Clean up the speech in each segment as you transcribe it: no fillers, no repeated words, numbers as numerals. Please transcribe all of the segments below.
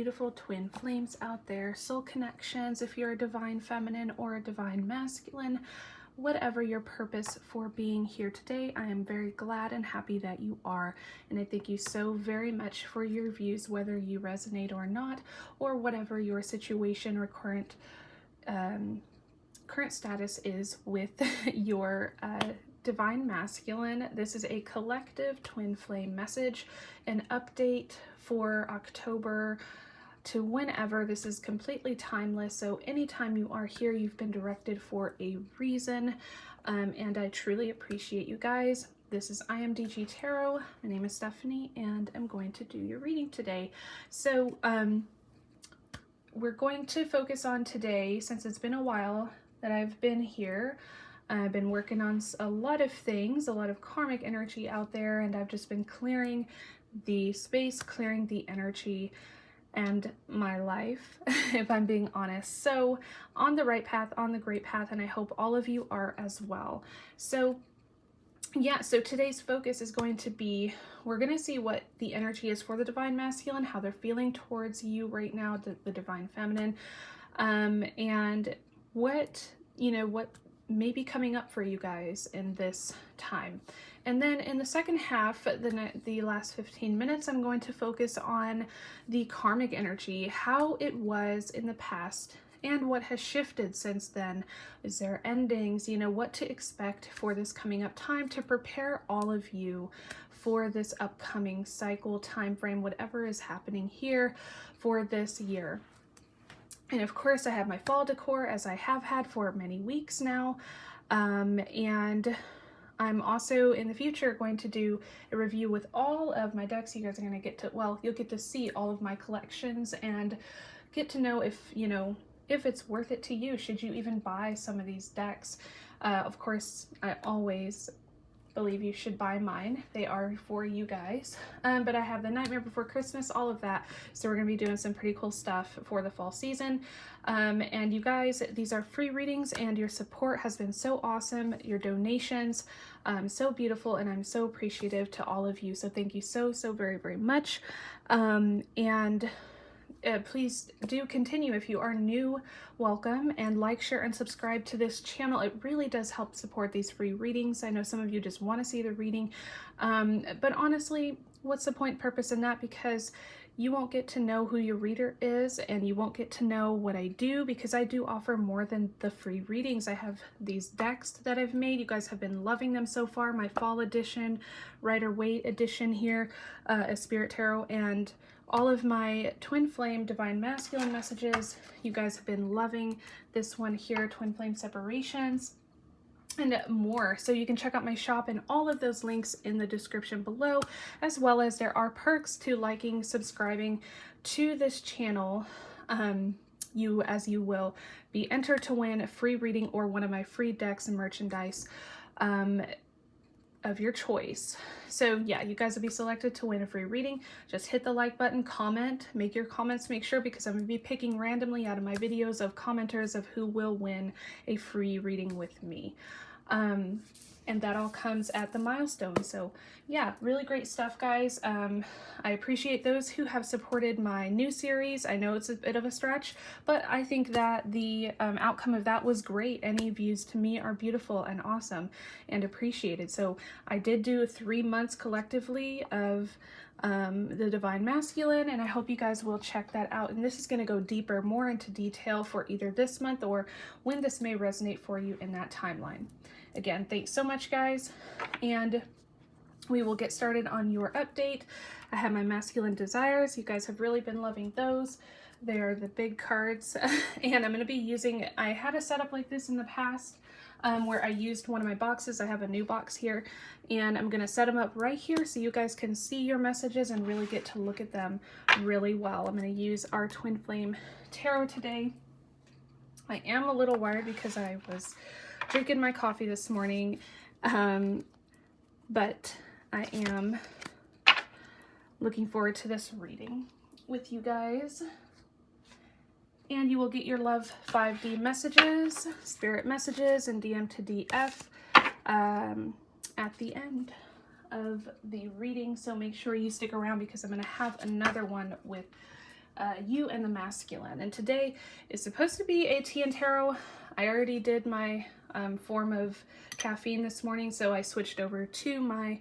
beautiful twin flames out there, soul connections, if you're a divine feminine or a divine masculine, whatever your purpose for being here today, I am very glad and happy that you are. And I thank you so very much for your views, whether you resonate or not, or whatever your situation or current status is with your divine masculine. This is a collective twin flame message, an update for October to whenever. This is completely timeless, so anytime you are here, you've been directed for a reason, and I truly appreciate you guys. This is IMDG Tarot. My name is Stephanie, and I'm going to do your reading today. So we're going to focus on today, since it's been a while that I've been here. I've been working on a lot of things, a lot of karmic energy out there, and I've just been clearing the space, clearing the energy, and my life, if I'm being honest. So on the right path, on the great path, and I hope all of you are as well. So yeah, so today's focus is going to be, we're going to see what the energy is for the divine masculine, how they're feeling towards you right now, the divine feminine, and what may be coming up for you guys in this time. And then in the second half, the last 15 minutes, I'm going to focus on the karmic energy, how it was in the past and what has shifted since then. Is there endings, what to expect for this coming up time to prepare all of you for this upcoming cycle, time frame, whatever is happening here for this year. And of course, I have my fall decor, as I have had for many weeks now. And I'm also in the future going to do a review with all of my decks. You guys are going to get to, well, you'll get to see all of my collections and get to know if it's worth it to you. Should you even buy some of these decks? Of course, I always believe you should buy mine. They are for you guys. But I have the Nightmare Before Christmas, all of that. So we're going to be doing some pretty cool stuff for the fall season. And you guys, these are free readings, and your support has been so awesome. Your donations, so beautiful, and I'm so appreciative to all of you. So thank you so very, very much. Please do continue. If you are new, welcome, and like, share, and subscribe to this channel. It really does help support these free readings. I know some of you just want to see the reading, but honestly, what's the point, purpose in that? Because you won't get to know who your reader is, and you won't get to know what I do, because I do offer more than the free readings. I have these decks that I've made. You guys have been loving them so far. My fall edition, Rider-Waite edition here, a Spirit Tarot, and all of my twin flame divine masculine messages. You guys have been loving this one here, twin flame separations, and more. So you can check out my shop, and all of those links in the description below, as well as there are perks to liking, subscribing to this channel. You will be entered to win a free reading or one of my free decks and merchandise of your choice. So yeah, you guys will be selected to win a free reading. Just hit the like button, comment, make your comments, make sure, because I'm going to be picking randomly out of my videos of commenters of who will win a free reading with me. And that all comes at the milestone. So yeah, really great stuff, guys. I appreciate those who have supported my new series. I know it's a bit of a stretch, but I think that the outcome of that was great. Any views to me are beautiful and awesome and appreciated. So I did do 3 months collectively of the divine masculine, and I hope you guys will check that out. And this is going to go deeper, more into detail for either this month or when this may resonate for you in that timeline. Again, thanks so much, guys, and we will get started on your update. I have my masculine desires. You guys have really been loving those. They are the big cards, and I'm going to be using, I had a setup like this in the past where I used one of my boxes. I have a new box here, and I'm going to set them up right here so you guys can see your messages and really get to look at them really well. I'm going to use our Twin Flame Tarot today. I am a little wired because I was drinking my coffee this morning, but I am looking forward to this reading with you guys. And you will get your love 5D messages, spirit messages, and DM to DF at the end of the reading. So make sure you stick around, because I'm going to have another one with you and the masculine. And today is supposed to be a tea and tarot. I already did my form of caffeine this morning, so I switched over to my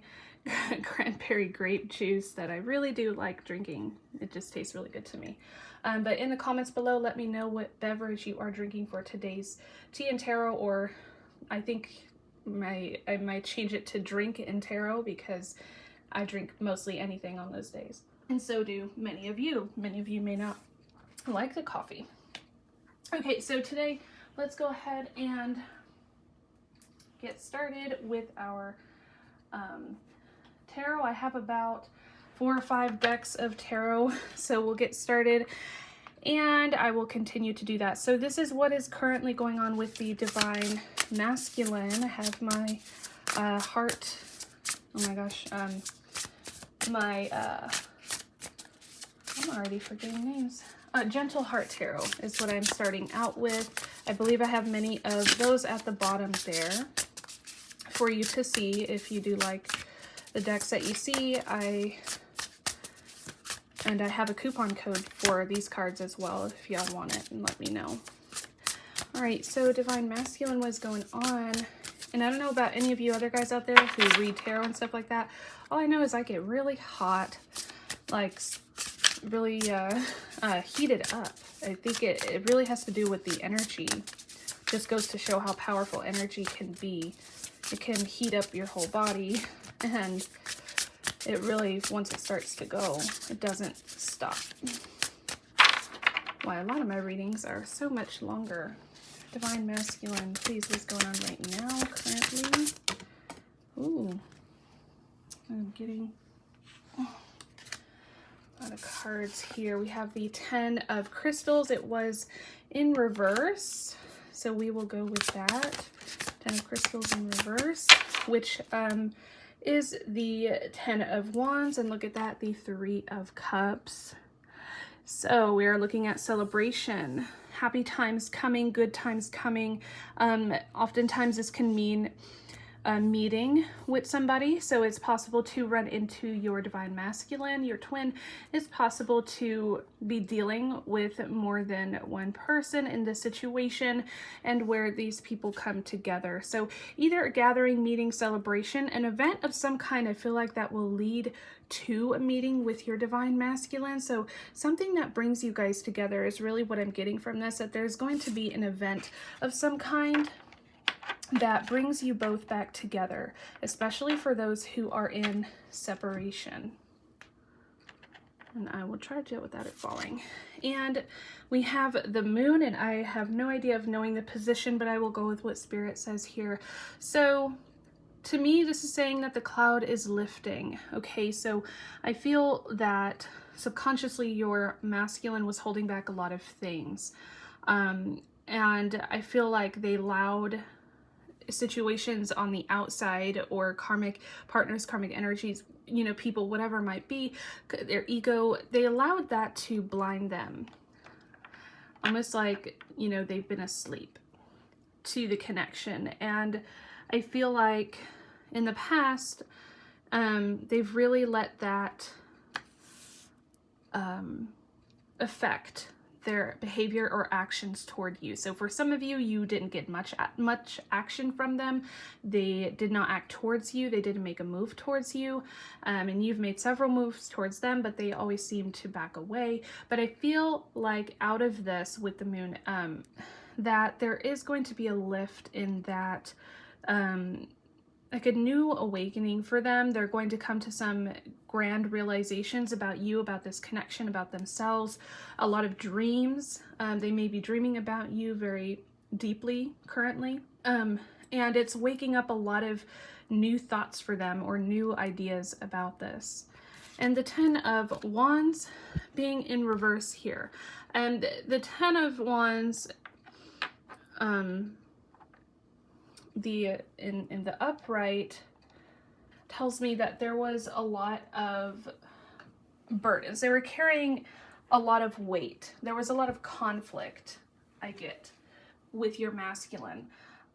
cranberry grape juice that I really do like drinking. It just tastes really good to me. But in the comments below, let me know what beverage you are drinking for today's tea and tarot, or I think I might change it to drink and tarot because I drink mostly anything on those days. And so do many of you. Many of you may not like the coffee. Okay, so today let's go ahead and get started with our tarot. I have about 4 or 5 decks of tarot, so we'll get started and I will continue to do that. So this is what is currently going on with the Divine Masculine. I have my heart, oh my gosh, I'm already forgetting names. Gentle Heart Tarot is what I'm starting out with. I believe I have many of those at the bottom there for you to see if you do like the decks that you see. I have a coupon code for these cards as well if y'all want it, and let me know. All right, so Divine Masculine was going on, and I don't know about any of you other guys out there who read tarot and stuff like that. All I know is I get really hot, like really heated up. I think it really has to do with the energy. Just goes to show how powerful energy can be. It can heat up your whole body, and it really, once it starts to go, it doesn't stop. Why a lot of my readings are so much longer. Divine Masculine, please, what's going on right now, currently? Ooh, I'm getting a lot of cards here. We have the 10 of Crystals. It was in reverse, so we will go with that. 10 of Crystals in reverse, which is the 10 of Wands, and look at that, the 3 of Cups. So we are looking at celebration, happy times coming, good times coming. Oftentimes this can mean a meeting with somebody, so it's possible to run into your Divine Masculine, your twin. It's possible to be dealing with more than one person in this situation, and where these people come together. So either a gathering, meeting, celebration, an event of some kind. I feel like that will lead to a meeting with your Divine Masculine. So something that brings you guys together is really what I'm getting from this, that there's going to be an event of some kind that brings you both back together, especially for those who are in separation. And I will charge it without it falling. And we have the Moon, and I have no idea of knowing the position, but I will go with what Spirit says here. So to me, this is saying that the cloud is lifting. Okay, so I feel that subconsciously your masculine was holding back a lot of things. And I feel like they allowed situations on the outside, or karmic partners, karmic energies, you know, people, whatever it might be, their ego, they allowed that to blind them. Almost like, you know, they've been asleep to the connection. And I feel like in the past, they've really let that affect their behavior or actions toward you. So for some of you, you didn't get much action from them. They did not act towards you. They didn't make a move towards you. And you've made several moves towards them, but they always seem to back away. But I feel like out of this with the Moon, that there is going to be a lift in that, like a new awakening for them. They're going to come to some grand realizations about you, about this connection, about themselves. A lot of dreams. They may be dreaming about you very deeply currently. And it's waking up a lot of new thoughts for them, or new ideas about this. And the 10 of Wands being in reverse here. And the 10 of Wands, in the upright, tells me that there was a lot of burdens. They were carrying a lot of weight. There was a lot of conflict, I get, with your masculine.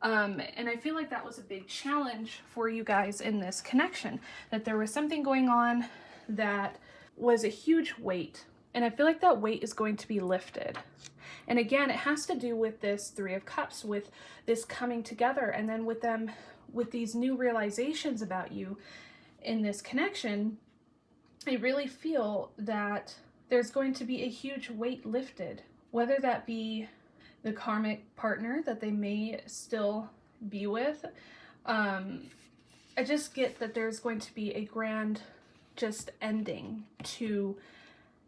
And I feel like that was a big challenge for you guys in this connection, that there was something going on that was a huge weight. And I feel like that weight is going to be lifted. And again, it has to do with this Three of Cups, with this coming together, and then with these new realizations about you in this connection. I really feel that there's going to be a huge weight lifted, whether that be the karmic partner that they may still be with. I just get that there's going to be a grand just ending to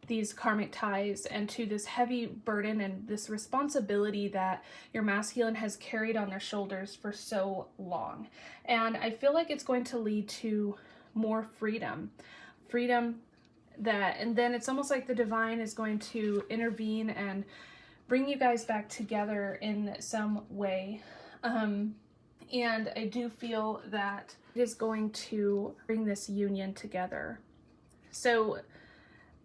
these karmic ties and to this heavy burden and this responsibility that your masculine has carried on their shoulders for so long. And I feel like it's going to lead to more freedom that, and then it's almost like the divine is going to intervene and bring you guys back together in some way. And I do feel that it is going to bring this union together. So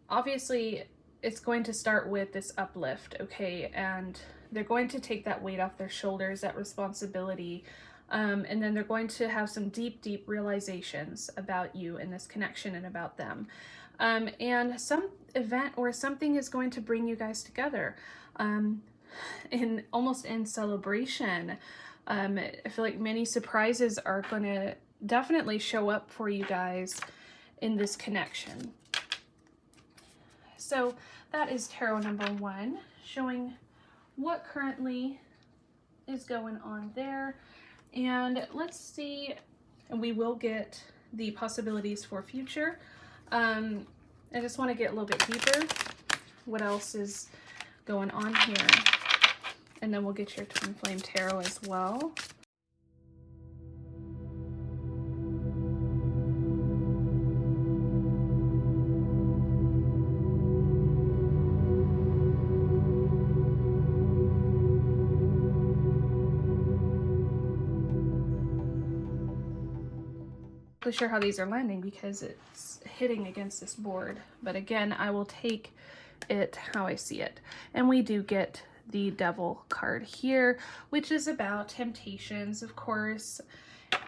obviously it's going to start with this uplift, okay? And they're going to take that weight off their shoulders, that responsibility. And then they're going to have some deep, deep realizations about you in this connection and about them. And some event or something is going to bring you guys together, almost in celebration. I feel like many surprises are going to definitely show up for you guys in this connection. So that is tarot number 1, showing what currently is going on there. And let's see, and we will get the possibilities for future. I just want to get a little bit deeper. What else is going on here? And then we'll get your twin flame tarot as well. Not sure how these are landing because it's hitting against this board, but again, I will take it how I see it. And we do get the Devil card here, which is about temptations, of course.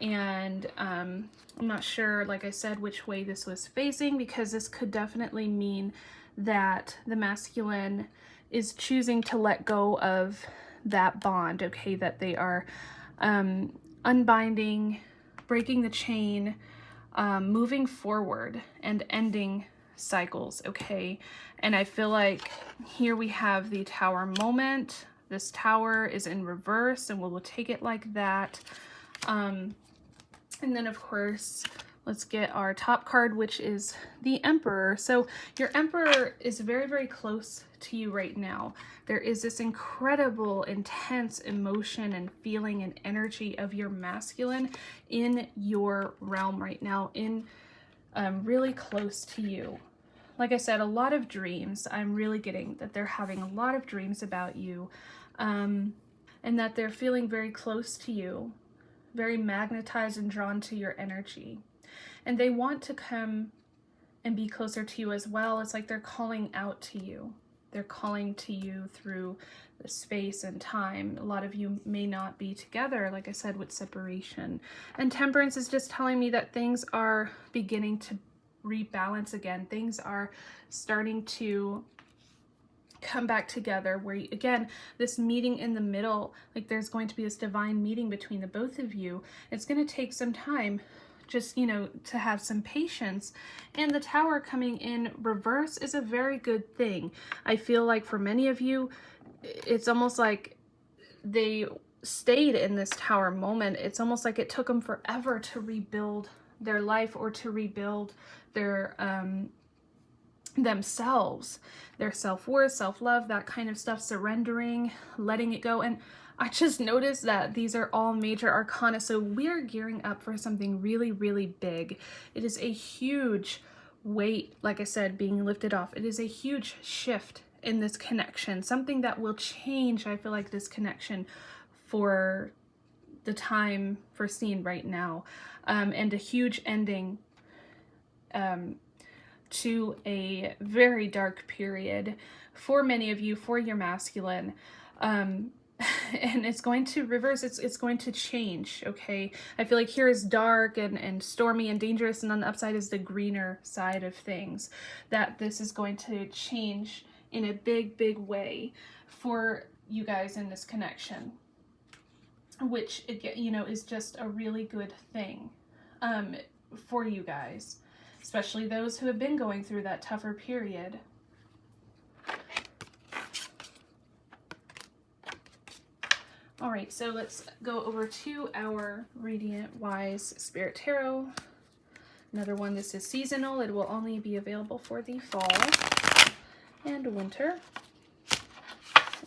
And I'm not sure, like I said, which way this was facing, because this could definitely mean that the masculine is choosing to let go of that bond, okay, that they are unbinding, breaking the chain, moving forward and ending cycles, okay? And I feel like here we have the Tower moment. This Tower is in reverse, and we'll take it like that. And then, of course, let's get our top card, which is the Emperor. So your Emperor is very, very close to you right now. There is this incredible, intense emotion and feeling and energy of your masculine in your realm right now, in really close to you. Like I said, a lot of dreams. I'm really getting that they're having a lot of dreams about you, and that they're feeling very close to you, very magnetized and drawn to your energy. And they want to come and be closer to you as well. It's like they're calling out to you. They're calling to you through the space and time. A lot of you may not be together, like I said, with separation. And Temperance is just telling me that things are beginning to rebalance again. Things are starting to come back together, where again, this meeting in the middle, like there's going to be this divine meeting between the both of you. It's going to take some time, just, you know, to have some patience. And the Tower coming in reverse is a very good thing. I feel like for many of you, it's almost like they stayed in this Tower moment. It's almost like it took them forever to rebuild their life, or to rebuild their themselves, their self-worth, self-love, that kind of stuff, surrendering, letting it go. And I just noticed that these are all major arcana, so we're gearing up for something really, really big. It is a huge weight, like I said, being lifted off. It is a huge shift in this connection, something that will change, I feel like, this connection for the time foreseen right now, and a huge ending to a very dark period for many of you, for your masculine. and it's going to reverse. It's going to change. Okay, I feel like here is dark and stormy and dangerous, and on the upside is the greener side of things. That this is going to change in a big way for you guys in this connection, which, you know, is just a really good thing for you guys, especially those who have been going through that tougher period. All right, so let's go over to our Radiant Wise Spirit Tarot. Another one. This is seasonal. It will only be available for the fall and winter.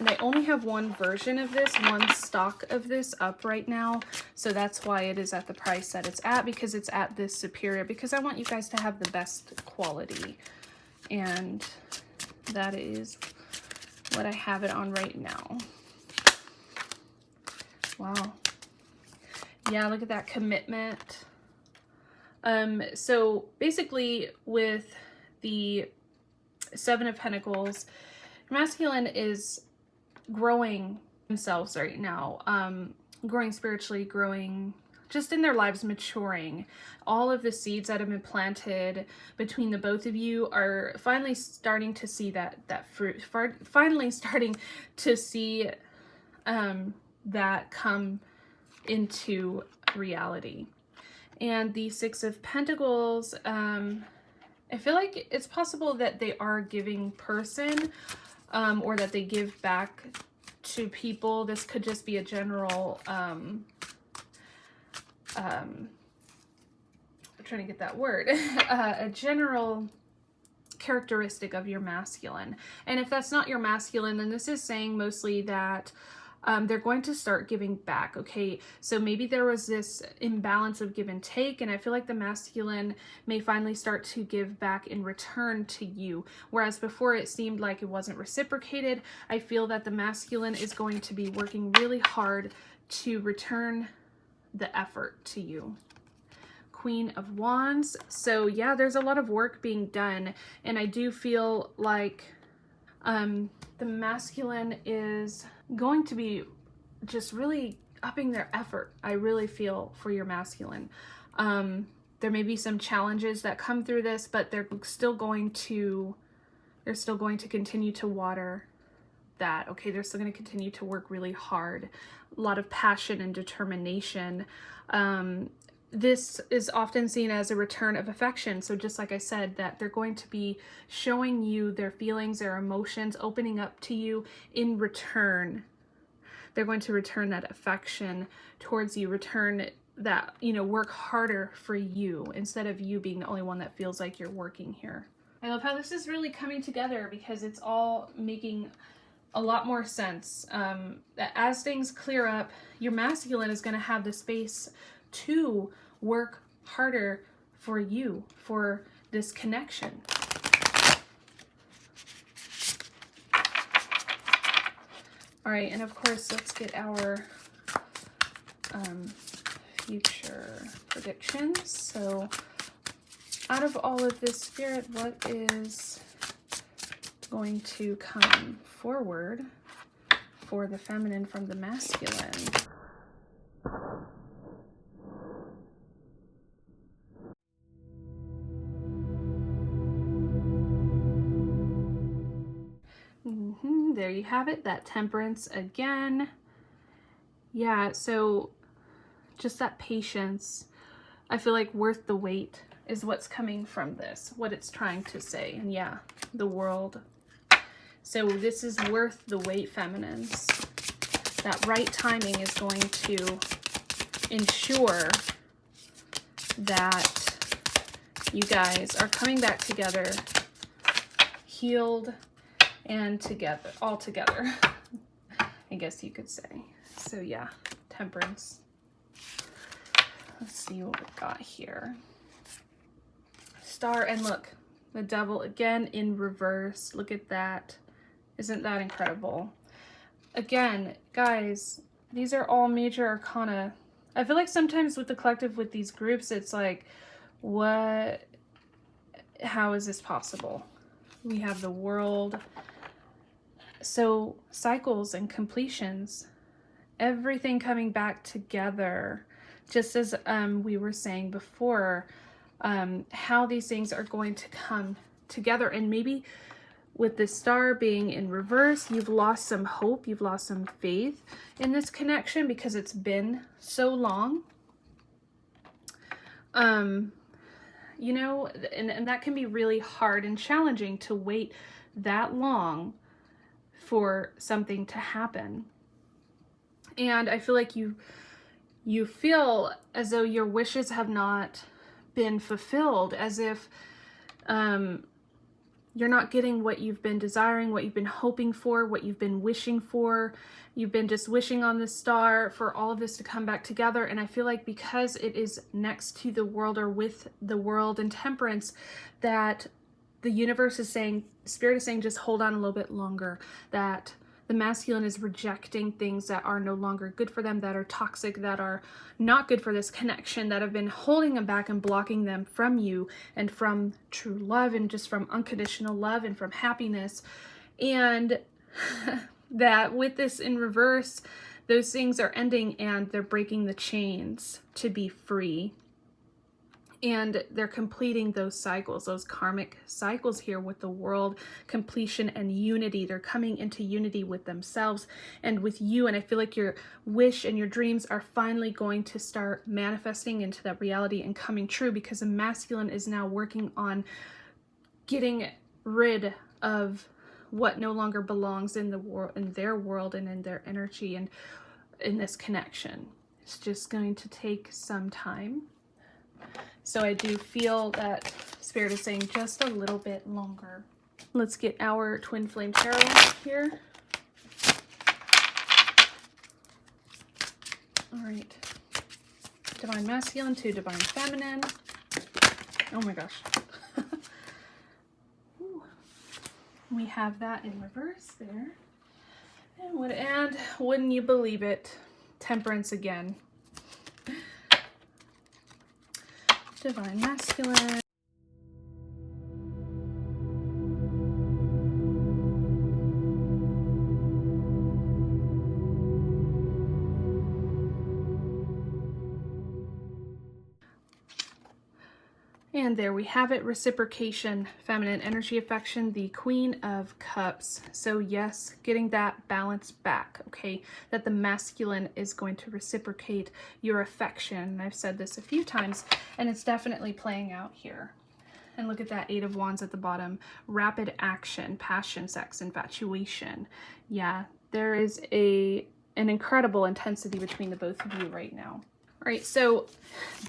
And I only have one version of this, one stock of this up right now. So that's why it is at the price that it's at, because it's at this superior, because I want you guys to have the best quality. And that is what I have it on right now. Wow. Yeah, look at that commitment. So basically with the Seven of Pentacles, masculine is growing themselves right now, growing spiritually, growing just in their lives, maturing. All of the seeds that have been planted between the both of you are finally starting to see that fruit, finally starting to see that come into reality. And the Six of Pentacles, I feel like it's possible that they are a giving person, or that they give back to people. This could just be a general, I'm trying to get that word, a general characteristic of your masculine. And if that's not your masculine, then this is saying mostly that they're going to start giving back. Okay, so maybe there was this imbalance of give and take, and I feel like the masculine may finally start to give back in return to you, whereas before it seemed like it wasn't reciprocated. I feel that the masculine is going to be working really hard to return the effort to you. Queen of Wands. So yeah, there's a lot of work being done, and I do feel like the masculine is going to be just really upping their effort. I really feel for your masculine. There may be some challenges that come through this, but they're still going to continue to water that. Okay, they're still going to continue to work really hard. A lot of passion and determination. This is often seen as a return of affection. So just like I said, that they're going to be showing you their feelings, their emotions, opening up to you in return. They're going to return that affection towards you, return that, you know, work harder for you instead of you being the only one that feels like you're working here. I love how this is really coming together, because it's all making a lot more sense. As things clear up, your masculine is going to have the space to work harder for you, for this connection. All right, and of course, let's get our future predictions. So out of all of this, Spirit, what is going to come forward for the feminine from the masculine? There you have it, that Temperance again. Yeah, so just that patience, I feel like worth the wait is what's coming from this, what it's trying to say. And yeah, the World. So this is worth the wait, feminines. That right timing is going to ensure that you guys are coming back together, healed, and together, all together, I guess you could say. So yeah, Temperance. Let's see what we've got here. Star, and look, the Devil again in reverse. Look at that. Isn't that incredible? Again, guys, these are all major arcana. I feel like sometimes with the collective, with these groups, it's like, what, how is this possible? We have the World. So cycles and completions, everything coming back together, just as we were saying before, how these things are going to come together. And maybe with the star being in reverse, you've lost some hope, you've lost some faith in this connection because it's been so long. You know, and that can be really hard and challenging to wait that long for something to happen. And I feel like you feel as though your wishes have not been fulfilled, as if you're not getting what you've been desiring, what you've been hoping for, what you've been wishing for. You've been just wishing on the star for all of this to come back together. And I feel like because it is next to the world, or with the world and temperance, that the universe is saying, Spirit is saying, just hold on a little bit longer. That the masculine is rejecting things that are no longer good for them, that are toxic, that are not good for this connection, that have been holding them back and blocking them from you and from true love and just from unconditional love and from happiness. And that with this in reverse, those things are ending and they're breaking the chains to be free. And they're completing those cycles, those karmic cycles here with the world, completion and unity. They're coming into unity with themselves and with you. And I feel like your wish and your dreams are finally going to start manifesting into that reality and coming true, because the masculine is now working on getting rid of what no longer belongs in the world, in their world and in their energy and in this connection. It's just going to take some time. So I do feel that Spirit is saying just a little bit longer. Let's get our twin flame tarot here. All right. Divine masculine to divine feminine. Oh my gosh. We have that in reverse there. And wouldn't you believe it, temperance again. Divine masculine. And there we have it, reciprocation, feminine energy, affection, the Queen of Cups. So yes, getting that balance back, okay? That the masculine is going to reciprocate your affection. I've said this a few times, and it's definitely playing out here. And look at that 8 of Wands at the bottom. Rapid action, passion, sex, infatuation. Yeah, there is an incredible intensity between the both of you right now. All right, so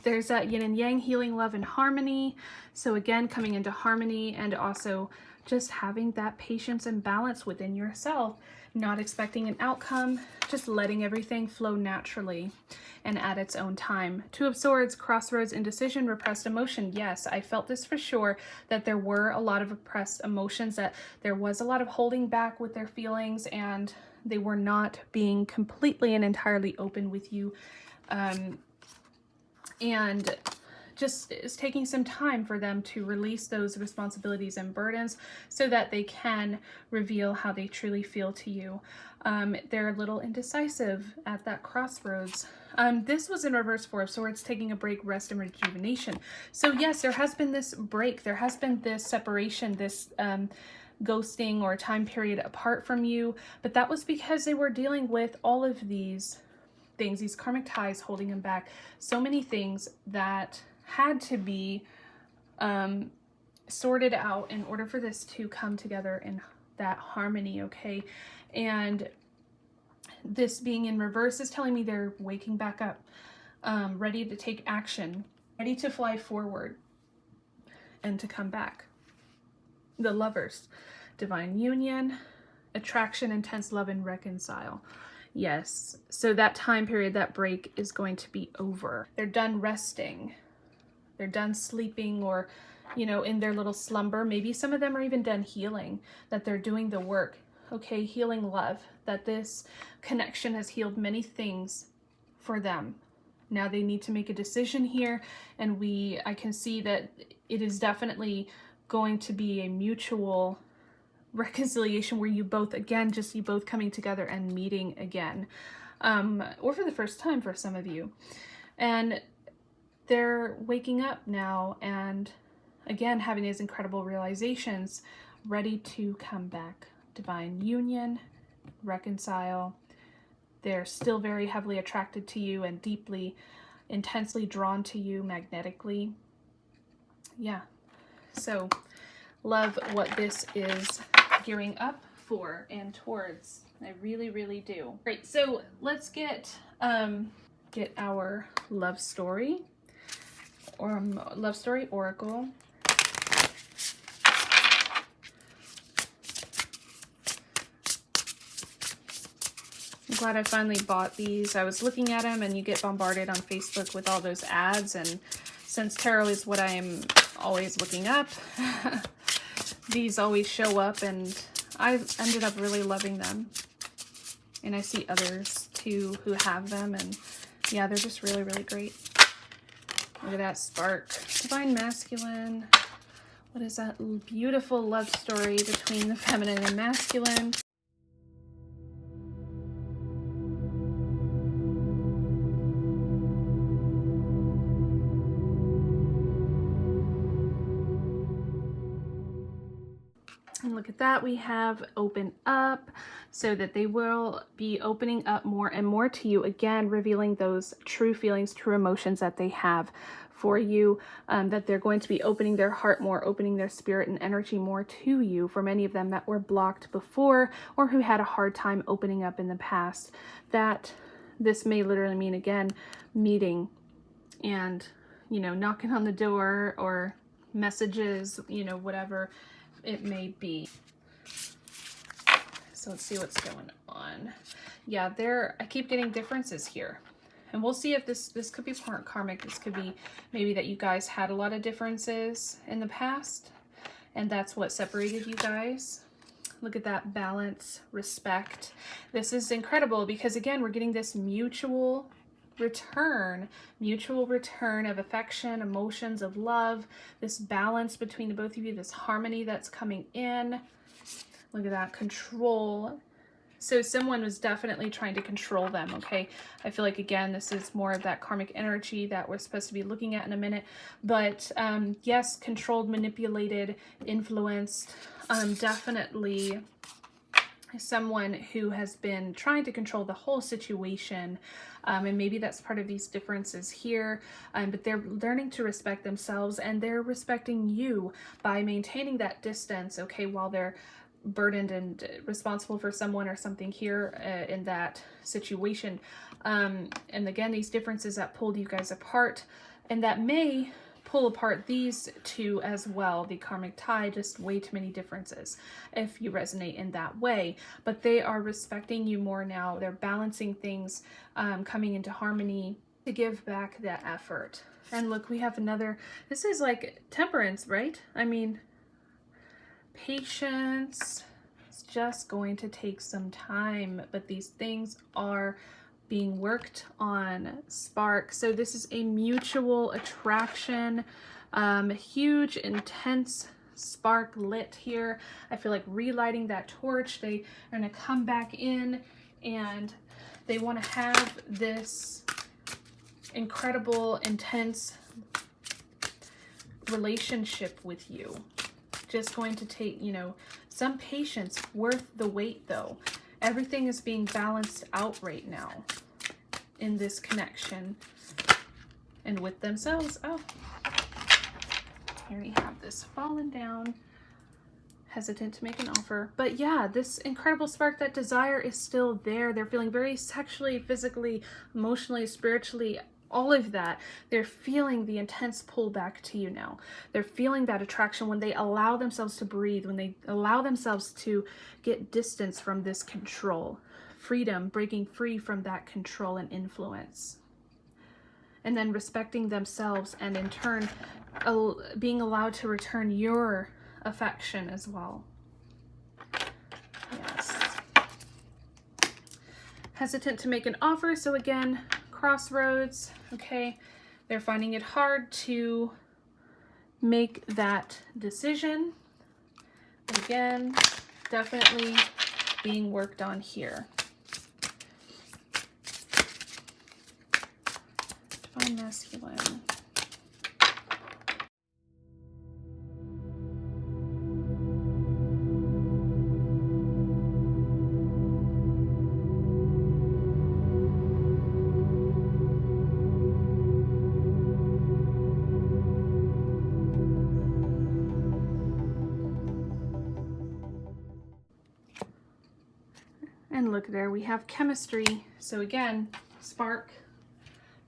there's that yin and yang, healing, love, and harmony. So again, coming into harmony, and also just having that patience and balance within yourself, not expecting an outcome, just letting everything flow naturally and at its own time. 2 of Swords, crossroads, indecision, repressed emotion. Yes, I felt this for sure, that there were a lot of repressed emotions, that there was a lot of holding back with their feelings, and they were not being completely and entirely open with you. And just it's taking some time for them to release those responsibilities and burdens so that they can reveal how they truly feel to you. They're a little indecisive at that crossroads. This was in reverse 4 of Swords, taking a break, rest, and rejuvenation. So yes, there has been this break. There has been this separation, this ghosting or time period apart from you. But that was because they were dealing with all of these things, these karmic ties holding them back. So many things that had to be sorted out in order for this to come together in that harmony, okay? And this being in reverse is telling me they're waking back up, ready to take action, ready to fly forward and to come back. The Lovers, divine union, attraction, intense love, and reconcile. Yes, so that time period, that break is going to be over. They're done resting. They're done sleeping, or, you know, in their little slumber. Maybe some of them are even done healing, that they're doing the work. Okay, healing love, that this connection has healed many things for them. Now they need to make a decision here, and I can see that it is definitely going to be a mutual reconciliation where you both, again, just you both coming together and meeting again. or for the first time for some of you. And they're waking up now and again having these incredible realizations, ready to come back. Divine union, reconcile. They're still very heavily attracted to you and deeply, intensely drawn to you magnetically. Yeah, so love what this is gearing up for and towards. I really, really do. Great, so let's get our love story or love story oracle. I'm glad I finally bought these. I was looking at them, and you get bombarded on Facebook with all those ads, and since tarot is what I am always looking up, these always show up, and I've ended up really loving them. And I see others too who have them, and yeah, they're just really, really great. Look at that spark. Divine masculine. What is that beautiful love story between the feminine and masculine? And look at that, we have open up, so that they will be opening up more and more to you, again, revealing those true feelings, true emotions that they have for you, that they're going to be opening their heart more, opening their spirit and energy more to you. For many of them that were blocked before or who had a hard time opening up in the past, that this may literally mean, again, meeting and, you know, knocking on the door or messages, you know, whatever it may be. So let's see what's going on. Yeah, I keep getting differences here. And we'll see if this could be part karmic. This could be maybe that you guys had a lot of differences in the past, and that's what separated you guys. Look at that balance, respect. This is incredible because, again, we're getting this mutual return of affection, emotions, of love, this balance between the both of you, this harmony that's coming in. Look at that, control. So someone was definitely trying to control them, okay? I feel like, again, this is more of that karmic energy that we're supposed to be looking at in a minute. But yes, controlled, manipulated, influenced, definitely someone who has been trying to control the whole situation. And maybe that's part of these differences here, but they're learning to respect themselves, and they're respecting you by maintaining that distance, okay, while they're burdened and responsible for someone or something here in that situation. And again, these differences that pulled you guys apart, and that may pull apart these two as well. The karmic tie, just way too many differences if you resonate in that way. But they are respecting you more now. They're balancing things, coming into harmony to give back that effort. And look, we have another, this is like temperance, right? I mean, patience. It's just going to take some time, but these things are being worked on. Spark. So this is a mutual attraction, huge, intense spark lit here. I feel like relighting that torch. They are going to come back in, and they want to have this incredible, intense relationship with you. Just going to take, you know, some patience, worth the wait though. Everything is being balanced out right now in this connection and with themselves. Oh, here we have this fallen down, hesitant to make an offer. But yeah, this incredible spark, that desire is still there. They're feeling very sexually, physically, emotionally, spiritually, all of that. They're feeling the intense pull back to you now. They're feeling that attraction when they allow themselves to breathe, when they allow themselves to get distance from this control. Freedom, breaking free from that control and influence. And then respecting themselves, and in turn, being allowed to return your affection as well. Yes. Hesitant to make an offer. So again, crossroads, okay? They're finding it hard to make that decision. But again, definitely being worked on here. Divine Masculine. And look there, we have chemistry. So again, spark,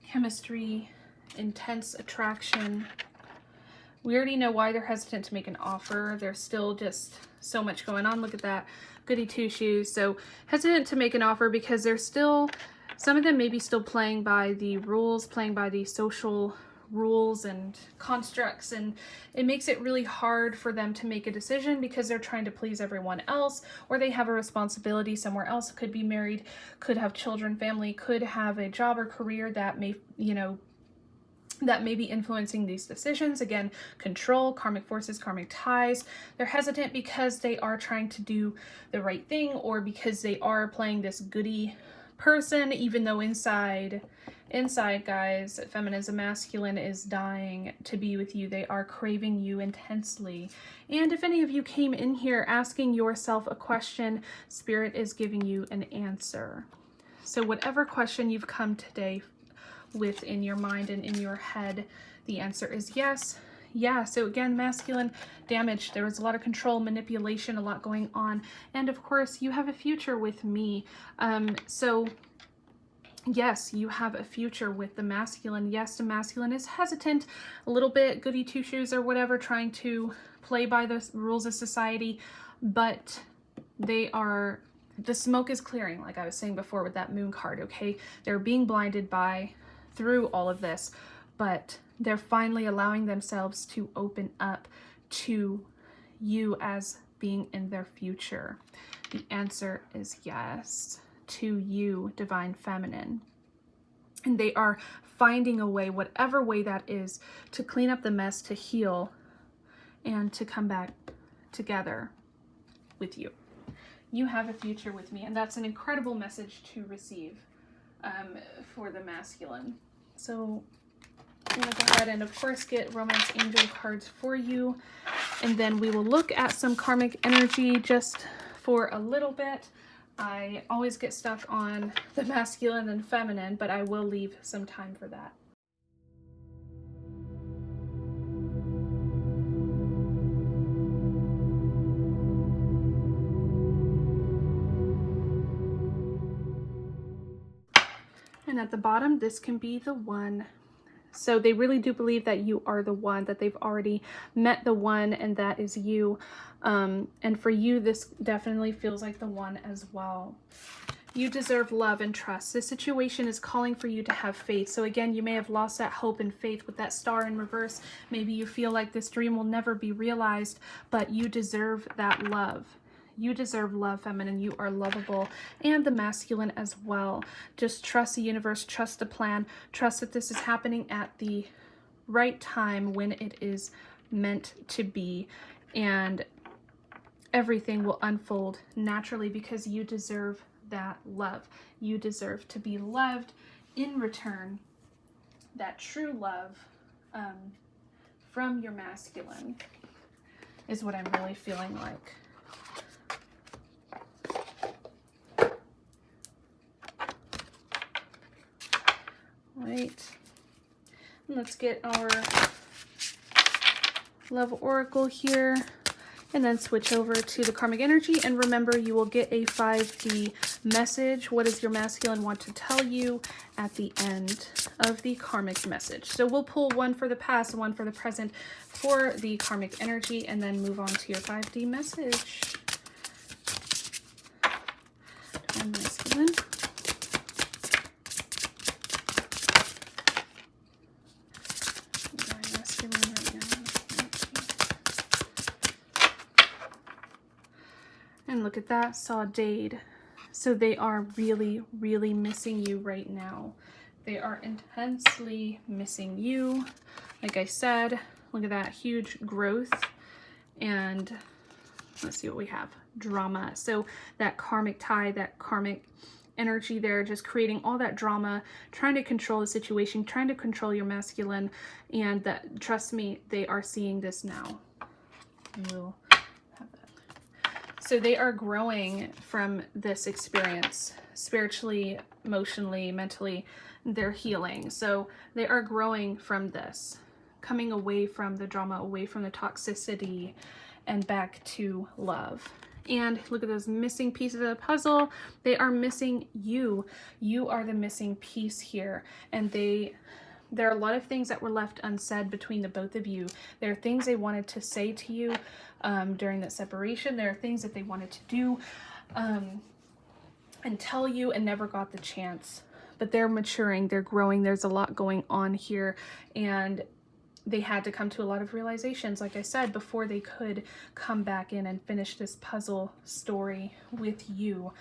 chemistry, intense attraction. We already know why they're hesitant to make an offer. There's still just so much going on. Look at that, goody two shoes. So hesitant to make an offer because they're still, some of them may be still playing by the rules, playing by the social rules and constructs, and it makes it really hard for them to make a decision because they're trying to please everyone else, or they have a responsibility somewhere else, could be married, could have children, family, could have a job or career that may, you know, that may be influencing these decisions. Again, control, karmic forces, karmic ties. They're hesitant because they are trying to do the right thing, or because they are playing this goody person, even though inside guys, feminism, masculine is dying to be with you. They are craving you intensely. And if any of you came in here asking yourself a question, Spirit is giving you an answer. So whatever question you've come today with in your mind and in your head, the answer is yes. Yeah, so again, masculine damage. There was a lot of control, manipulation, a lot going on. And of course, you have a future with me. So yes, you have a future with the masculine. Yes, the masculine is hesitant, a little bit goody two shoes or whatever, trying to play by the rules of society, but they are, the smoke is clearing, like I was saying before with that moon card, okay? They're being blinded through all of this, but they're finally allowing themselves to open up to you as being in their future. The answer is yes. To you, divine feminine. And they are finding a way, whatever way that is, to clean up the mess, to heal, and to come back together with you. You have a future with me, and that's an incredible message to receive for the masculine. So I'm going to go ahead and of course get Romance Angel cards for you, and then we will look at some karmic energy just for a little bit. I always get stuck on the masculine and feminine, but I will leave some time for that. And at the bottom, this can be the one. So they really do believe that you are the one, that they've already met the one, and that is you. And for you, this definitely feels like the one as well. You deserve love and trust. This situation is calling for you to have faith. So again, you may have lost that hope and faith with that star in reverse. Maybe you feel like this dream will never be realized, but you deserve that love. You deserve love, feminine. You are lovable, and the masculine as well. Just trust the universe, trust the plan, trust that this is happening at the right time when it is meant to be, and everything will unfold naturally because you deserve that love. You deserve to be loved in return, that true love from your masculine is what I'm really feeling like. Right, and let's get our love oracle here, and then switch over to the karmic energy. And remember, you will get a 5D message. What does your masculine want to tell you at the end of the karmic message? So we'll pull one for the past and one for the present for the karmic energy, and then move on to your 5D message. Divine masculine. And look at that, saw Jade. So they are really, really missing you right now. They are intensely missing you. Like I said, look at that huge growth. And let's see what we have. Drama. So that karmic tie, that karmic energy there, just creating all that drama, trying to control the situation, trying to control your masculine, and that, trust me, they are seeing this now. We'll have that. So they are growing from this experience, spiritually, emotionally, mentally. They're healing. So they are growing from this, coming away from the drama, away from the toxicity, and back to love. And look at those missing pieces of the puzzle. They are missing you. You are the missing piece here. And there are a lot of things that were left unsaid between the both of you. There are things they wanted to say to you during that separation. There are things that they wanted to do and tell you and never got the chance. But they're maturing, they're growing. There's a lot going on here. And they had to come to a lot of realizations, like I said, before they could come back in and finish this puzzle story with you.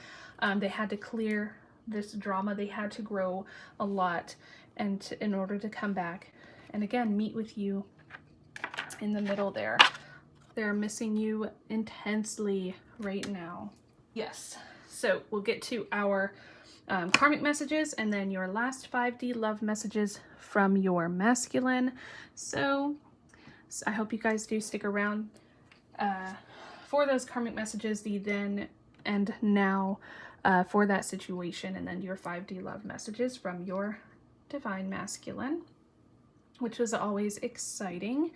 They had to clear this drama. They had to grow a lot, and in order to come back and again meet with you in the middle there. They're missing you intensely right now. Yes, so we'll get to our karmic messages and then your last 5D love messages from your masculine. So I hope you guys do stick around for those karmic messages, the then and now for that situation, and then your 5D love messages from your divine masculine, which was always exciting.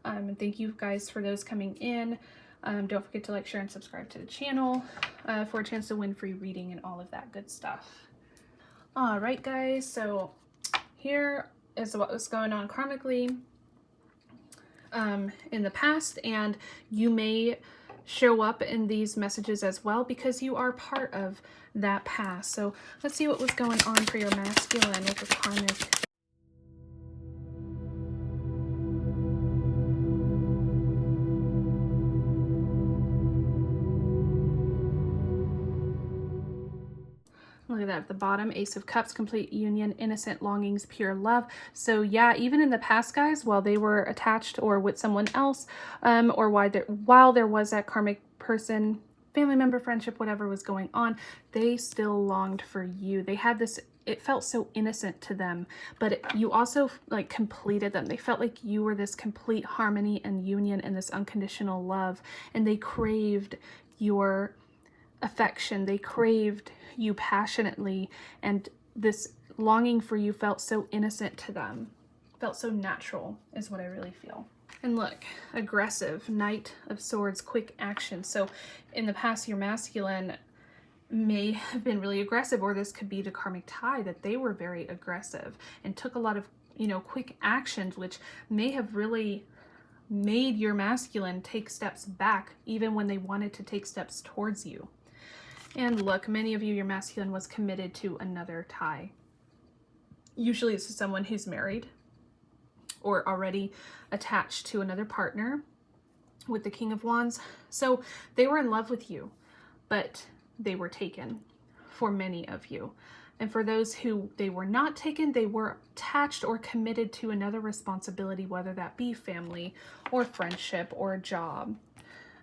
And thank you guys for those coming in. Don't forget to like, share, and subscribe to the channel for a chance to win free reading and all of that good stuff. All right, guys, so here is what was going on karmically in the past, and you may show up in these messages as well because you are part of that past. So let's see what was going on for your masculine with the karmic. Look at that at the bottom, Ace of Cups, complete union, innocent longings, pure love. So yeah, even in the past, guys, while they were attached or with someone else, or while there was that karmic person, family member, friendship, whatever was going on, they still longed for you. They had this, it felt so innocent to them, but you also like completed them. They felt like you were this complete harmony and union and this unconditional love, and they craved your affection. They craved you passionately, and this longing for you felt so innocent to them, felt so natural is what I really feel. And look, aggressive, Knight of Swords, quick action. So in the past, your masculine may have been really aggressive, or this could be the karmic tie, that they were very aggressive and took a lot of, you know, quick actions, which may have really made your masculine take steps back even when they wanted to take steps towards you. And look, many of you, your masculine was committed to another tie. Usually it's someone who's married or already attached to another partner with the King of Wands. So they were in love with you, but they were taken for many of you. And for those who they were not taken, they were attached or committed to another responsibility, whether that be family or friendship or a job.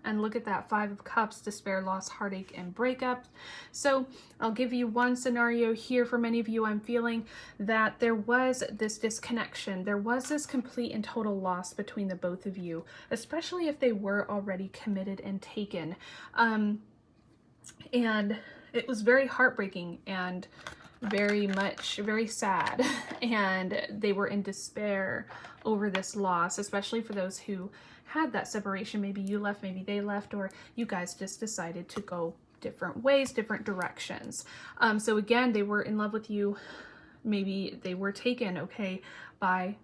And look at that, 5 of Cups, despair, loss, heartache, and breakup. So I'll give you one scenario here. For many of you, I'm feeling that there was this disconnection. There was this complete and total loss between the both of you, especially if they were already committed and taken. And it was very heartbreaking and very sad. And they were in despair over this loss, especially for those who had that separation. Maybe you left, maybe they left, or you guys just decided to go different ways, different directions. So again, they were in love with you. Maybe they were taken, okay, by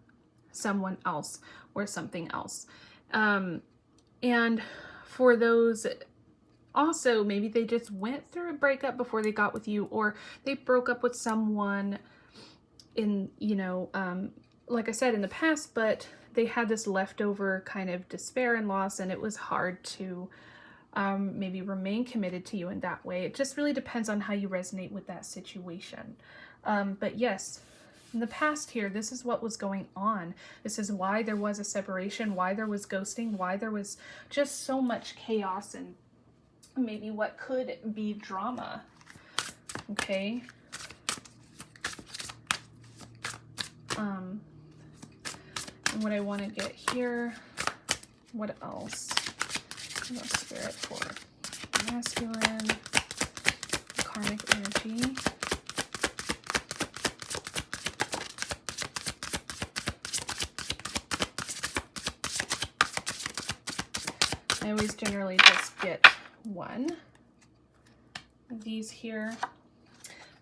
someone else or something else. And for those also, maybe they just went through a breakup before they got with you, or they broke up with someone in, you know, like I said, in the past, but they had this leftover kind of despair and loss, and it was hard to maybe remain committed to you in that way. It just really depends on how you resonate with that situation. But yes, in the past here, this is what was going on. This is why there was a separation, why there was ghosting, why there was just so much chaos and maybe what could be drama. Okay. And what I want to get here, what else? Spirit for masculine, karmic energy. I always generally just get one of these here.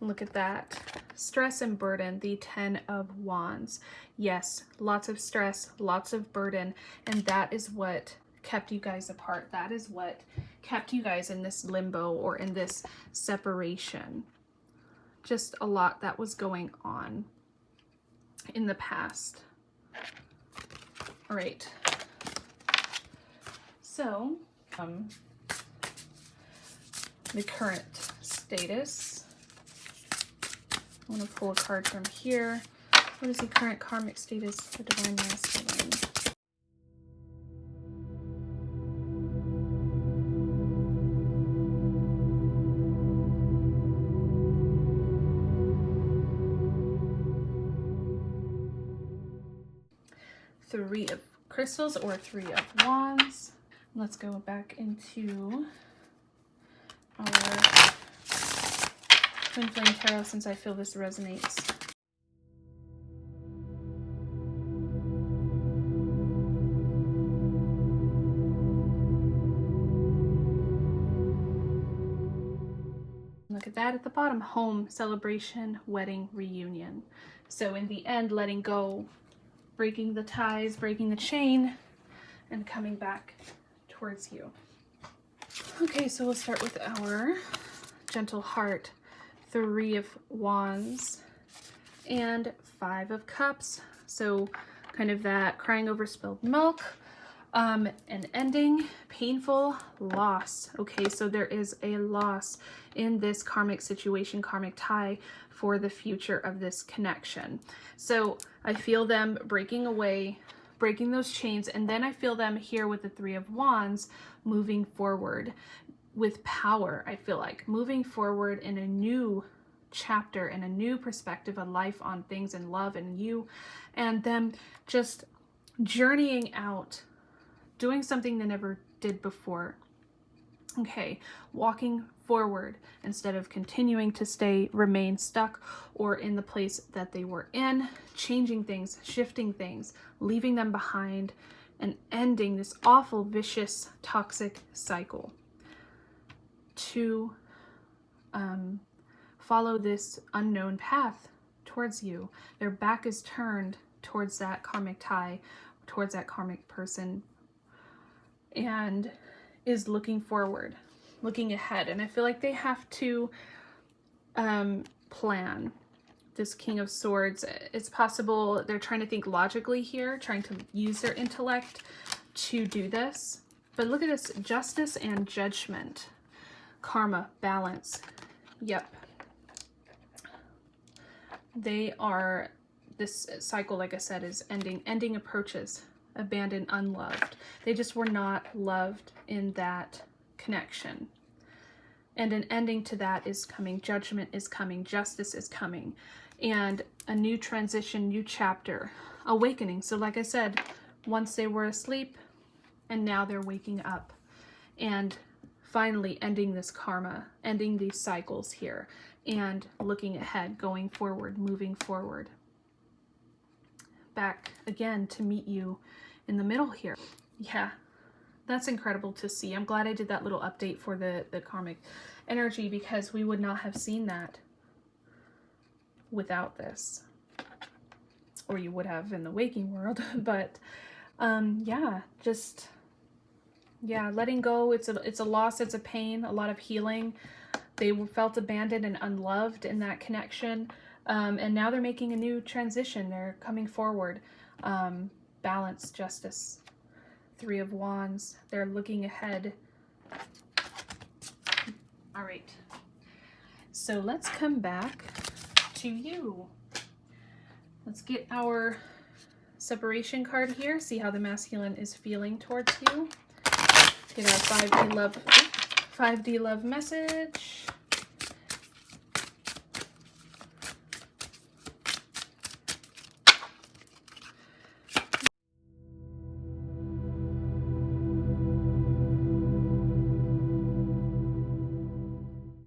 Look at that. Stress and burden, the 10 of Wands. Yes, lots of stress, lots of burden, and that is what kept you guys apart. That is what kept you guys in this limbo or in this separation. Just a lot that was going on in the past. All right. So, the current status. I want to pull a card from here. What is the current karmic status for Divine Masculine? Three of Crystals or Three of Wands. Let's go back into our Twin Flame Tarot since I feel this resonates. Look at that at the bottom. Home, celebration, wedding, reunion. So in the end, letting go, breaking the ties, breaking the chain, and coming back towards you. Okay, so we'll start with our Gentle Heart. Three of Wands and Five of Cups. So kind of that crying over spilled milk, an ending, painful, loss. Okay, so there is a loss in this karmic situation, karmic tie for the future of this connection. So I feel them breaking away, breaking those chains, and then I feel them here with the Three of Wands moving forward with power. I feel like moving forward in a new chapter and a new perspective of life on things and love and you, and them just journeying out, doing something they never did before. Okay, walking forward instead of continuing to remain stuck or in the place that they were in, changing things, shifting things, leaving them behind, and ending this awful, vicious, toxic cycle. To follow this unknown path towards you. Their back is turned towards that karmic tie, towards that karmic person, and is looking forward, looking ahead. And I feel like they have to plan. This King of Swords, it's possible they're trying to think logically here, trying to use their intellect to do this. But look at this, justice and judgment. Karma, balance. Yep. They are, this cycle, like I said, is ending. Ending approaches, abandoned, unloved. They just were not loved in that connection. And an ending to that is coming. Judgment is coming. Justice is coming. And a new transition, new chapter, awakening. So like I said, once they were asleep and now they're waking up. And finally ending this karma, ending these cycles here, and looking ahead, going forward, moving forward. Back again to meet you in the middle here. Yeah, that's incredible to see. I'm glad I did that little update for the karmic energy, because we would not have seen that without this. Or you would have in the waking world. But yeah, just... yeah, letting go, it's a loss, it's a pain, a lot of healing. They felt abandoned and unloved in that connection. And now they're making a new transition. They're coming forward. Balance, justice. Three of Wands. They're looking ahead. All right. So let's come back to you. Let's get our separation card here. See how the masculine is feeling towards you. Get our 5D love message.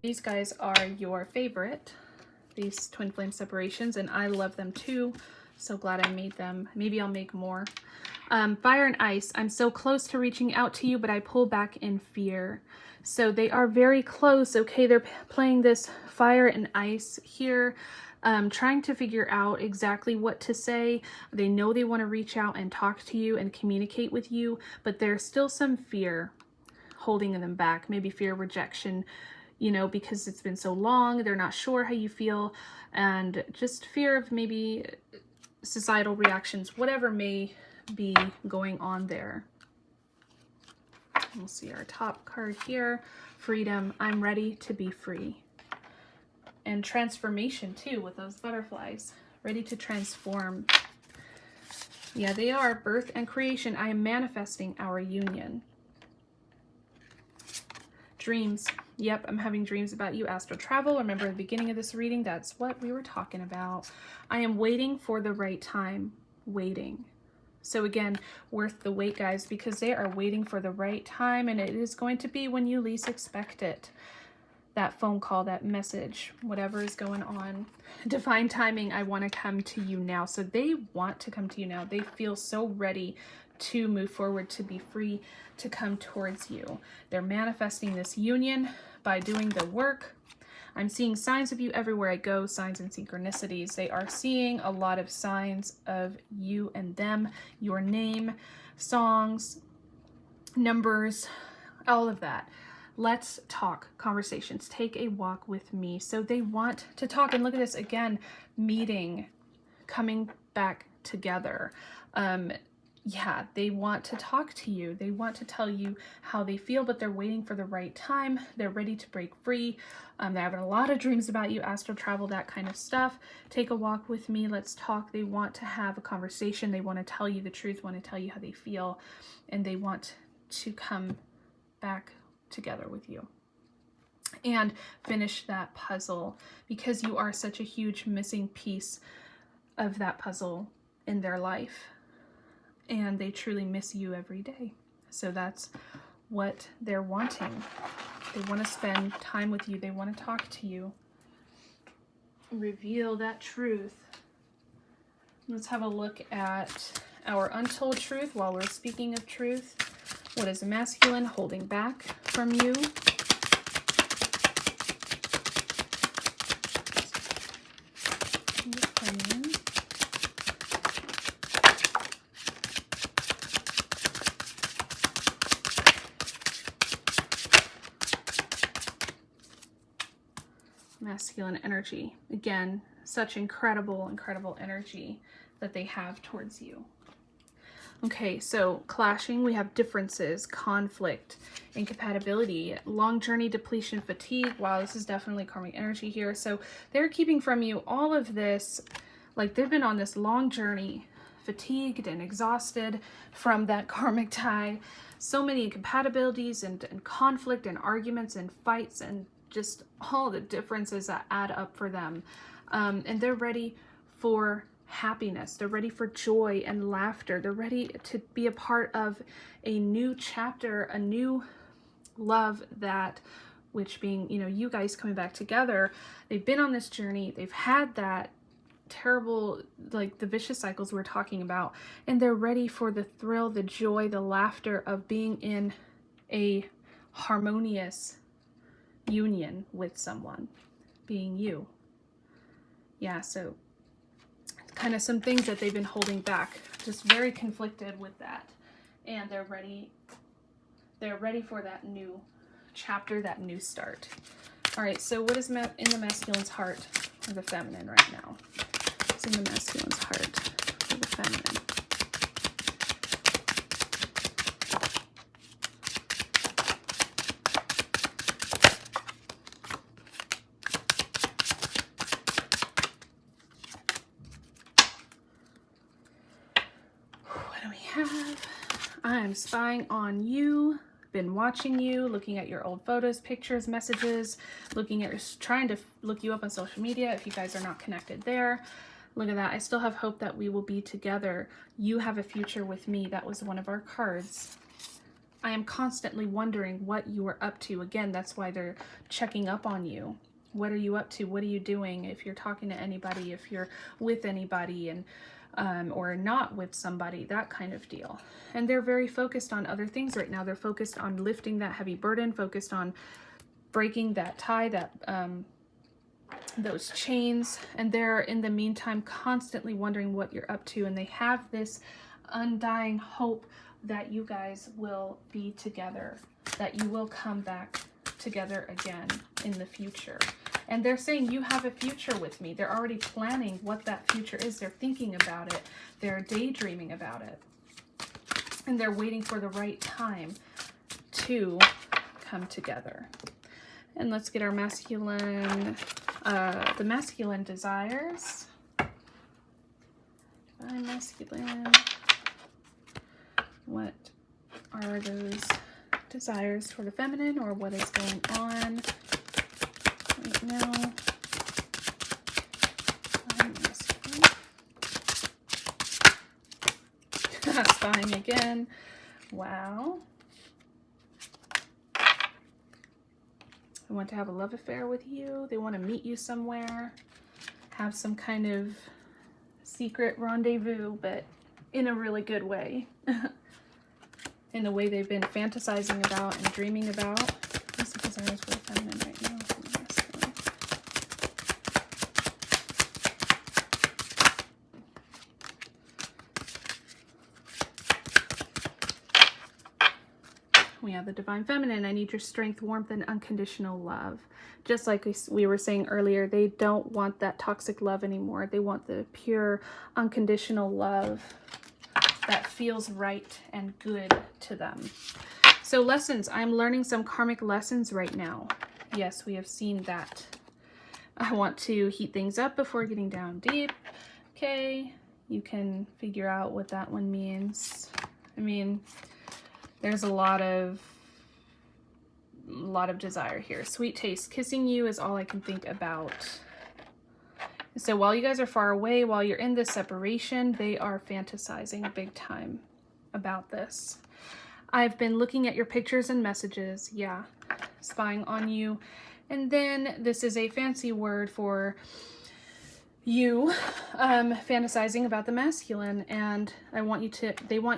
These guys are your favorite, these twin flame separations, and I love them too. So glad I made them. Maybe I'll make more. Fire and ice. I'm so close to reaching out to you, but I pull back in fear. So they are very close. Okay, they're playing this fire and ice here, trying to figure out exactly what to say. They know they want to reach out and talk to you and communicate with you, but there's still some fear holding them back. Maybe fear of rejection, you know, because it's been so long. They're not sure how you feel, and just fear of maybe societal reactions, whatever may be going on there. We'll see our top card here. Freedom. I'm ready to be free. And transformation too, with those butterflies. Ready to transform. Yeah, they are. Birth and creation. I am manifesting our union. Dreams. Yep, I'm having dreams about you. Astral travel. Remember at the beginning of this reading, that's what we were talking about. I am waiting for the right time. Waiting. So again, worth the wait, guys, because they are waiting for the right time, and it is going to be when you least expect it. That phone call, that message, whatever is going on. Divine timing, I want to come to you now. So they want to come to you now. They feel so ready to move forward, to be free, to come towards you. They're manifesting this union by doing the work. I'm seeing signs of you everywhere I go, signs and synchronicities. They are seeing a lot of signs of you and them, your name, songs, numbers, all of that. Let's talk, conversations, take a walk with me. So they want to talk, and look at this again, meeting, coming back together. Yeah, they want to talk to you. They want to tell you how they feel, but they're waiting for the right time. They're ready to break free. They're having a lot of dreams about you, astral travel, that kind of stuff. Take a walk with me. Let's talk. They want to have a conversation. They want to tell you the truth, want to tell you how they feel, and they want to come back together with you and finish that puzzle, because you are such a huge missing piece of that puzzle in their life. And they truly miss you every day. So that's what they're wanting. They want to spend time with you. They want to talk to you. Reveal that truth. Let's have a look at our untold truth while we're speaking of truth. What is masculine holding back from you? Feminine. Masculine energy. Again, such incredible, incredible energy that they have towards you. Okay, so clashing, we have differences, conflict, incompatibility, long journey, depletion, fatigue. Wow, this is definitely karmic energy here. So they're keeping from you all of this, like they've been on this long journey, fatigued and exhausted from that karmic tie. So many incompatibilities and conflict and arguments and fights and just all the differences that add up for them. And they're ready for happiness. They're ready for joy and laughter. They're ready to be a part of a new chapter, a new love, that which being, you know, you guys coming back together. They've been on this journey. They've had that terrible, like the vicious cycles we're talking about, and they're ready for the thrill, the joy, the laughter of being in a harmonious union with someone, being you. Yeah, so kind of some things that they've been holding back, just very conflicted with that, and they're ready for that new chapter, that new start. All right, so what is in the masculine's heart or the feminine right now? What's in the masculine's heart or the feminine? I'm spying on you, been watching you, looking at your old photos, pictures, messages, trying to look you up on social media if you guys are not connected there. Look at that. I still have hope that we will be together. You have a future with me. That was one of our cards. I am constantly wondering what you are up to. Again, that's why they're checking up on you. What are you up to? What are you doing? If you're talking to anybody, if you're with anybody, and or not with somebody, that kind of deal. And they're very focused on other things right now. They're focused on lifting that heavy burden, focused on breaking that tie, that those chains, and they're in the meantime constantly wondering what you're up to, and they have this undying hope that you guys will be together, that you will come back together again in the future. And they're saying you have a future with me. They're already planning what that future is. They're thinking about it. They're daydreaming about it. And they're waiting for the right time to come together. And let's get our masculine, the masculine desires. Divine masculine. What are those desires for the feminine, or what is going on right now? Divine masculine. Spying again. Wow. They want to have a love affair with you. They want to meet you somewhere. Have some kind of secret rendezvous, but in a really good way. In the way they've been fantasizing about and dreaming about. What's the desires for the feminine right now? We have the divine feminine. I need your strength, warmth, and unconditional love. Just like we were saying earlier, they don't want that toxic love anymore. They want the pure, unconditional love that feels right and good to them. So lessons. I'm learning some karmic lessons right now. Yes, we have seen that. I want to heat things up before getting down deep. Okay, you can figure out what that one means. I mean, there's a lot of desire here. Sweet taste. Kissing you is all I can think about. So while you guys are far away, while you're in this separation, they are fantasizing big time about this. I've been looking at your pictures and messages. Yeah, spying on you. And then this is a fancy word for you fantasizing about the masculine. And they want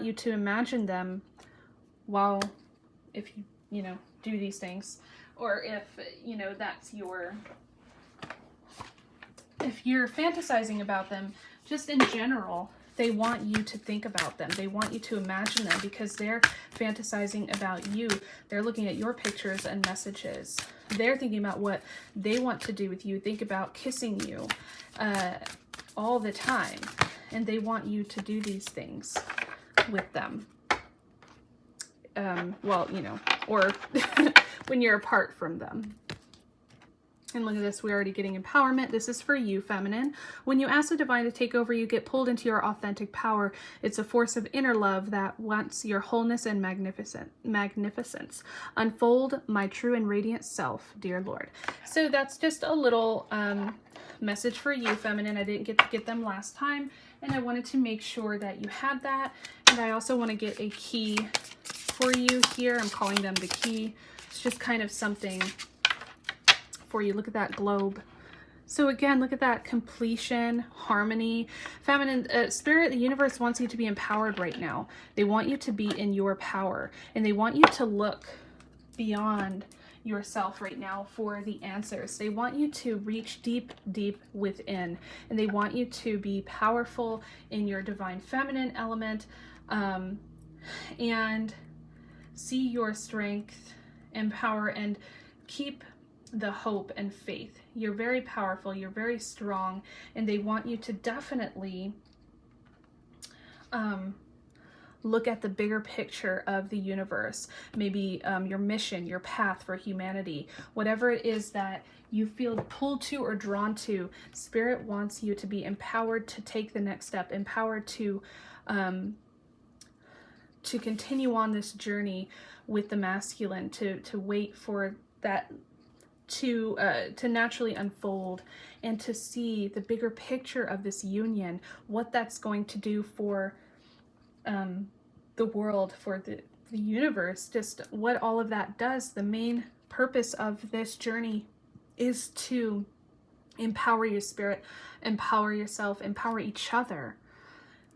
you to imagine them while, if you know, do these things, or if, you know, that's your, if you're fantasizing about them, just in general, they want you to think about them. They want you to imagine them because they're fantasizing about you. They're looking at your pictures and messages. They're thinking about what they want to do with you. Think about kissing you all the time. And they want you to do these things with them. Well, you know, or when you're apart from them. And look at this, we're already getting empowerment. This is for you, feminine. When you ask the divine to take over, you get pulled into your authentic power. It's a force of inner love that wants your wholeness and magnificence. Unfold my true and radiant self, dear Lord. So that's just a little message for you, feminine. I didn't get to get them last time, and I wanted to make sure that you had that. And I also want to get a key for you here. I'm calling them the key. It's just kind of something for you. Look at that globe. So again, look at that completion, harmony. Feminine, spirit, the universe wants you to be empowered right now. They want you to be in your power, and they want you to look beyond yourself right now for the answers. They want you to reach deep, deep within, and they want you to be powerful in your divine feminine element, and see your strength and power, and keep the hope and faith. You're very powerful, you're very strong, and they want you to definitely look at the bigger picture of the universe. Maybe your mission, your path for humanity, whatever it is that you feel pulled to or drawn to. Spirit wants you to be empowered to take the next step, empowered to continue on this journey with the masculine, to wait for that to naturally unfold, and to see the bigger picture of this union, what that's going to do for the world, the universe, just what all of that does. The main purpose of this journey is to empower your spirit, empower yourself, empower each other,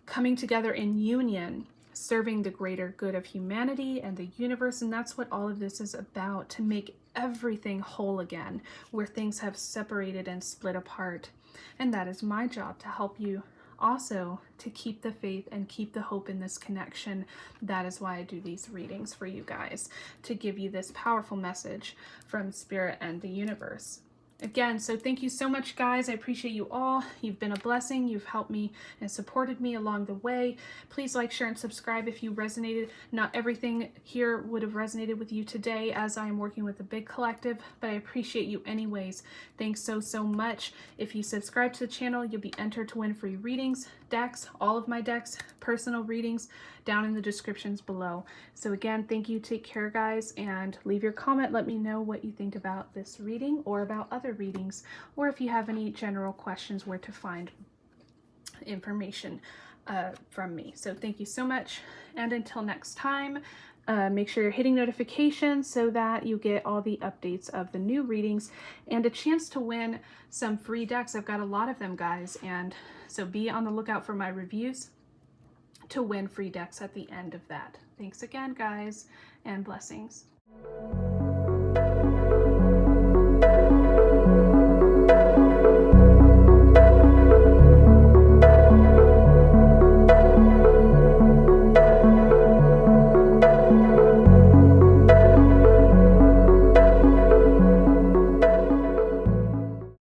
coming together in union, serving the greater good of humanity and the universe. And that's what all of this is about, to make everything whole again, where things have separated and split apart. And that is my job, to help you also to keep the faith and keep the hope in this connection. That is why I do these readings for you guys, to give you this powerful message from Spirit and the universe. Again, so thank you so much, guys. I appreciate you all. You've been a blessing. You've helped me and supported me along the way. Please like, share, and subscribe if you resonated. Not everything here would have resonated with you today, as I am working with a big collective, but I appreciate you anyways. Thanks so much. If you subscribe to the channel, you'll be entered to win free readings, decks, all of my decks, personal readings, down in the descriptions below. So again, thank you. Take care, guys, and leave your comment. Let me know what you think about this reading or about other readings, or if you have any general questions where to find information from me. So thank you so much, and until next time, make sure you're hitting notifications so that you get all the updates of the new readings and a chance to win some free decks. I've got a lot of them, guys, and so be on the lookout for my reviews to win free decks at the end of that. Thanks again, guys, and blessings.